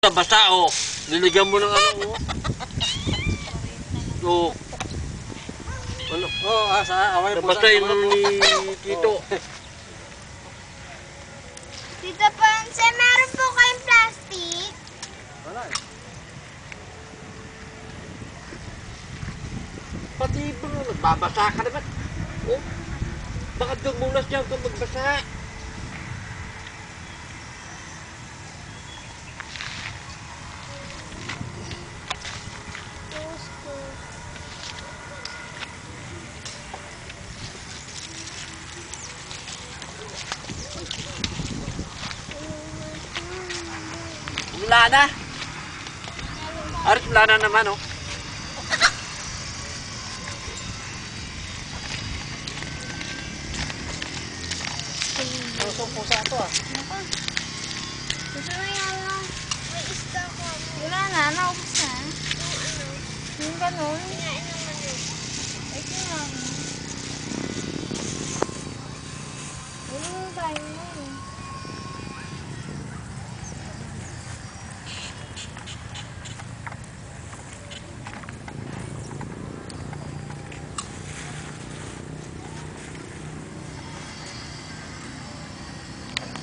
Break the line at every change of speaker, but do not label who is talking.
Basta oh, nilagyan mo ng ano oh. Ano?
Oh, asa away po
Basta yun ni Tito.
Tito Ponce, meron po kayong plastic?
Wala eh.
Pati po, nagbabasa ka naman. Oh, baka dumulas niya kung magbasa. Wala na. Aris, wala na naman, oh.
Lusong po sa ato ah.
Gusto mo yan may isda ko. Wala na, naubos na. Yung ganun. Kinain ng manok. Ito lang. Ano tayo?